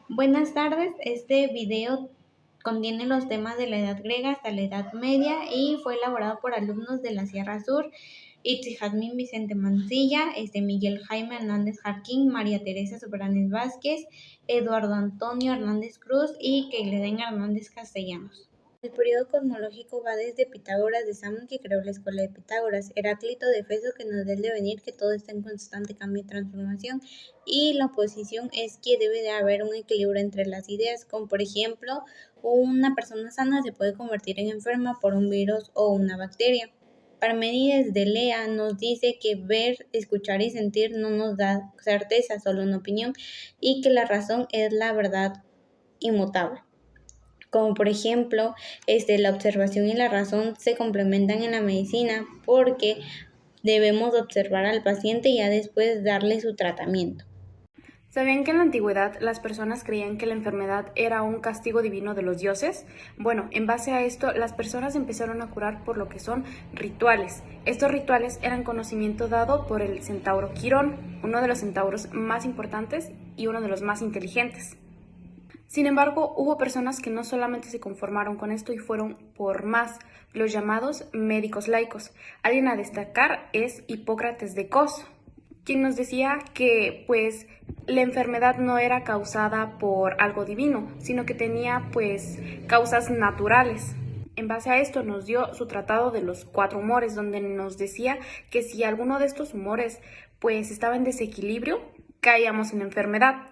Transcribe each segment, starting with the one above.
Buenas tardes, este video contiene los temas de la Edad Griega hasta la Edad Media y fue elaborado por alumnos de la Sierra Sur, Itzi Jazmín Vicente Mancilla, Miguel Jaime Hernández Jarquín, María Teresa Sobranes Vázquez, Eduardo Antonio Hernández Cruz y Keileden Hernández Castellanos. El periodo cosmológico va desde Pitágoras de Samos, que creó la escuela de Pitágoras, Heráclito de Éfeso, que nos da el devenir, que todo está en constante cambio y transformación, y la oposición es que debe de haber un equilibrio entre las ideas, como por ejemplo, una persona sana se puede convertir en enferma por un virus o una bacteria. Parménides de Lea nos dice que ver, escuchar y sentir no nos da certeza, solo una opinión, y que la razón es la verdad inmutable. Como por ejemplo, la observación y la razón se complementan en la medicina porque debemos observar al paciente y ya después darle su tratamiento. ¿Sabían que en la antigüedad las personas creían que la enfermedad era un castigo divino de los dioses? Bueno, en base a esto, las personas empezaron a curar por lo que son rituales. Estos rituales eran conocimiento dado por el centauro Quirón, uno de los centauros más importantes y uno de los más inteligentes. Sin embargo, hubo personas que no solamente se conformaron con esto y fueron por más, los llamados médicos laicos. Alguien a destacar es Hipócrates de Cos, quien nos decía que la enfermedad no era causada por algo divino, sino que tenía causas naturales. En base a esto nos dio su tratado de los 4 humores, donde nos decía que si alguno de estos humores estaba en desequilibrio, caíamos en enfermedad.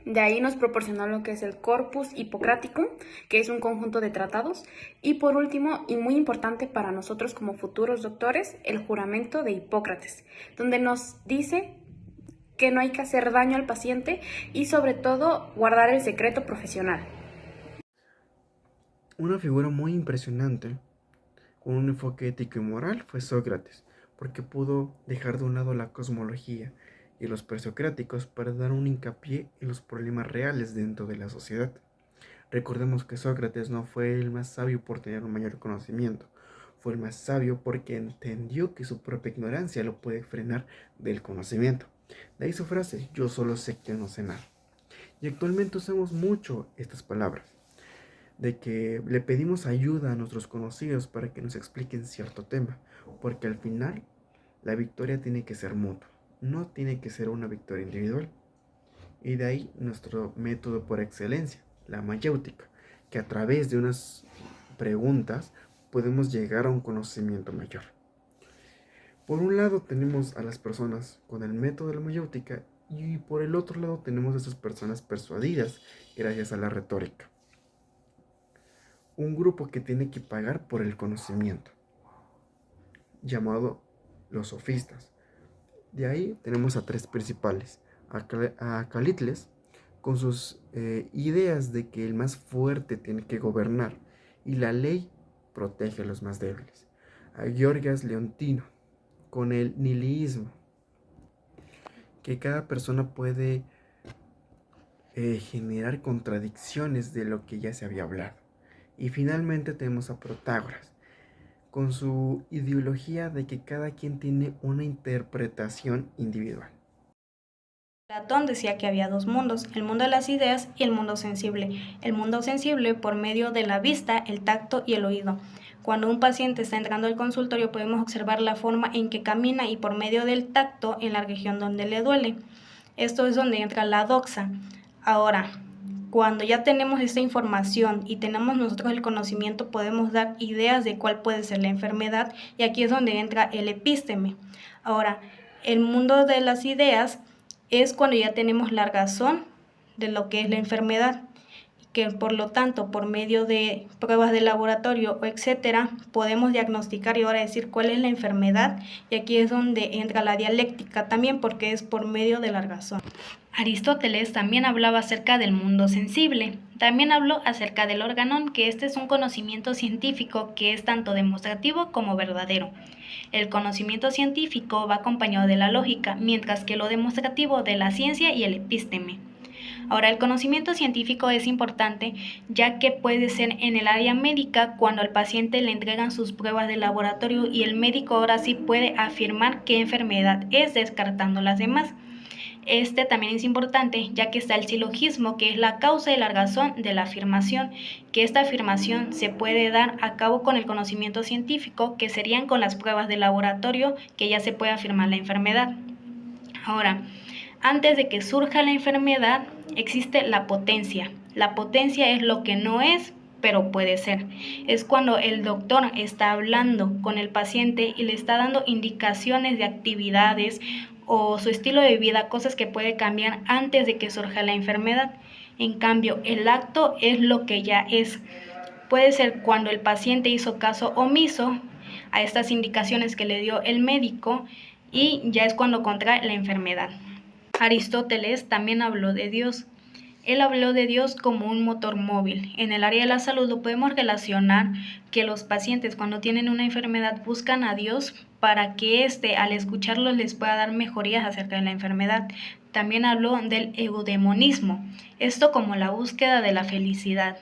De ahí nos proporcionó lo que es el Corpus Hippocraticum, que es un conjunto de tratados. Y por último, y muy importante para nosotros como futuros doctores, el juramento de Hipócrates, donde nos dice que no hay que hacer daño al paciente y sobre todo guardar el secreto profesional. Una figura muy impresionante, con un enfoque ético y moral, fue Sócrates, porque pudo dejar de un lado la cosmología y los presocráticos para dar un hincapié en los problemas reales dentro de la sociedad. Recordemos que Sócrates no fue el más sabio por tener un mayor conocimiento, fue el más sabio porque entendió que su propia ignorancia lo puede frenar del conocimiento. De ahí su frase, yo solo sé que no sé nada. Y actualmente usamos mucho estas palabras, de que le pedimos ayuda a nuestros conocidos para que nos expliquen cierto tema, porque al final la victoria tiene que ser mutua, no tiene que ser una victoria individual. Y de ahí nuestro método por excelencia, la mayéutica, que a través de unas preguntas podemos llegar a un conocimiento mayor. Por un lado tenemos a las personas con el método de la mayéutica y por el otro lado tenemos a esas personas persuadidas gracias a la retórica. Un grupo que tiene que pagar por el conocimiento, llamado los sofistas. De ahí tenemos a tres principales, a Calitles, con sus ideas de que el más fuerte tiene que gobernar y la ley protege a los más débiles. A Georgias Leontino, con el nihilismo, que cada persona puede generar contradicciones de lo que ya se había hablado. Y finalmente tenemos a Protágoras, con su ideología de que cada quien tiene una interpretación individual. Platón decía que había dos mundos, el mundo de las ideas y el mundo sensible. El mundo sensible por medio de la vista, el tacto y el oído. Cuando un paciente está entrando al consultorio podemos observar la forma en que camina y por medio del tacto en la región donde le duele. Esto es donde entra la doxa. Ahora, cuando ya tenemos esta información y tenemos nosotros el conocimiento, podemos dar ideas de cuál puede ser la enfermedad y aquí es donde entra el epísteme. Ahora, el mundo de las ideas es cuando ya tenemos la razón de lo que es la enfermedad, que por lo tanto por medio de pruebas de laboratorio o etcétera podemos diagnosticar y ahora decir cuál es la enfermedad y aquí es donde entra la dialéctica también porque es por medio de la razón. Aristóteles también hablaba acerca del mundo sensible. También habló acerca del organón, que este es un conocimiento científico que es tanto demostrativo como verdadero. El conocimiento científico va acompañado de la lógica, mientras que lo demostrativo de la ciencia y el epísteme. Ahora, el conocimiento científico es importante ya que puede ser en el área médica cuando al paciente le entregan sus pruebas de laboratorio y el médico ahora sí puede afirmar qué enfermedad es descartando las demás. Este también es importante, ya que está el silogismo, que es la causa y la razón de la afirmación, que esta afirmación se puede dar a cabo con el conocimiento científico, que serían con las pruebas de laboratorio, que ya se puede afirmar la enfermedad. Ahora, antes de que surja la enfermedad, existe la potencia. La potencia es lo que no es, pero puede ser. Es cuando el doctor está hablando con el paciente y le está dando indicaciones de actividades o su estilo de vida, cosas que puede cambiar antes de que surja la enfermedad. En cambio, el acto es lo que ya es. Puede ser cuando el paciente hizo caso omiso a estas indicaciones que le dio el médico y ya es cuando contrae la enfermedad. Aristóteles también habló de Dios. Él habló de Dios como un motor móvil. En el área de la salud lo podemos relacionar que los pacientes cuando tienen una enfermedad buscan a Dios para que éste al escucharlo les pueda dar mejorías acerca de la enfermedad. También habló del eudemonismo, esto como la búsqueda de la felicidad.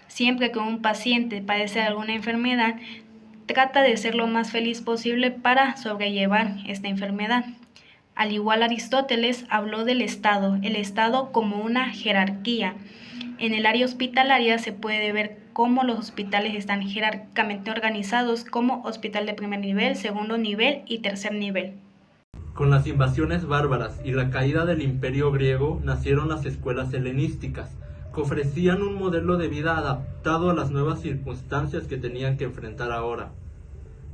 Siempre que un paciente padece alguna enfermedad, trata de ser lo más feliz posible para sobrellevar esta enfermedad. Al igual Aristóteles habló del Estado, el Estado como una jerarquía. En el área hospitalaria se puede ver cómo los hospitales están jerárquicamente organizados como hospital de primer nivel, segundo nivel y tercer nivel. Con las invasiones bárbaras y la caída del Imperio griego nacieron las escuelas helenísticas, que ofrecían un modelo de vida adaptado a las nuevas circunstancias que tenían que enfrentar ahora.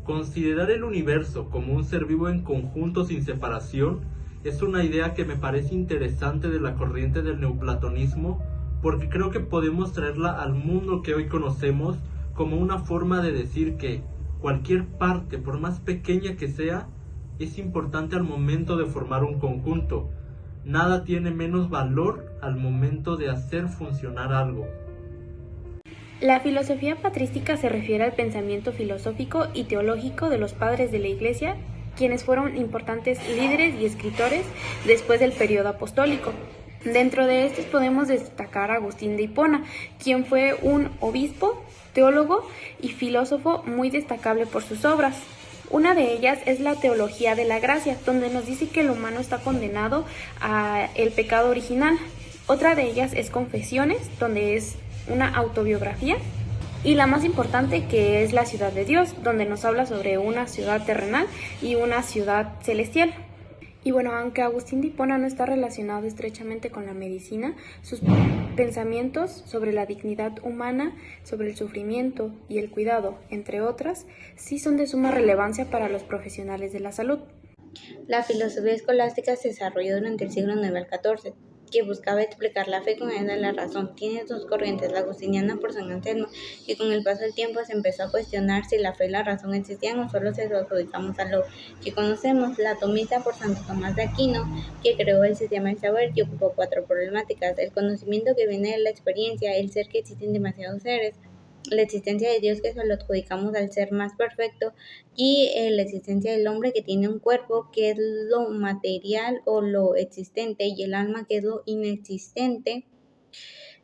Considerar el universo como un ser vivo en conjunto sin separación es una idea que me parece interesante de la corriente del neoplatonismo, porque creo que podemos traerla al mundo que hoy conocemos como una forma de decir que cualquier parte, por más pequeña que sea, es importante al momento de formar un conjunto. Nada tiene menos valor al momento de hacer funcionar algo. La filosofía patrística se refiere al pensamiento filosófico y teológico de los padres de la Iglesia, quienes fueron importantes líderes y escritores después del periodo apostólico. Dentro de estos podemos destacar a Agustín de Hipona, quien fue un obispo, teólogo y filósofo muy destacable por sus obras. Una de ellas es la teología de la gracia, donde nos dice que el humano está condenado al pecado original. Otra de ellas es Confesiones, donde es una autobiografía, y la más importante, que es la ciudad de Dios, donde nos habla sobre una ciudad terrenal y una ciudad celestial. Y bueno, aunque Agustín de Hipona no está relacionado estrechamente con la medicina, sus pensamientos sobre la dignidad humana, sobre el sufrimiento y el cuidado, entre otras, sí son de suma relevancia para los profesionales de la salud. La filosofía escolástica se desarrolló durante el siglo IX al XIV, que buscaba explicar la fe con ayuda de la razón. Tiene dos corrientes, la agustiniana por San Anselmo, que con el paso del tiempo se empezó a cuestionar si la fe y la razón existían o solo se lo adjudicamos a lo que conocemos, la tomista por Santo Tomás de Aquino, que creó el sistema de saber y ocupó 4 problemáticas: el conocimiento que viene de la experiencia, el ser que existen demasiados seres, la existencia de Dios que se lo adjudicamos al ser más perfecto y la existencia del hombre que tiene un cuerpo que es lo material o lo existente y el alma que es lo inexistente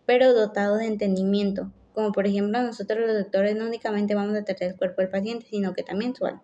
pero dotado de entendimiento, como por ejemplo nosotros los doctores no únicamente vamos a tratar el cuerpo del paciente sino que también su alma.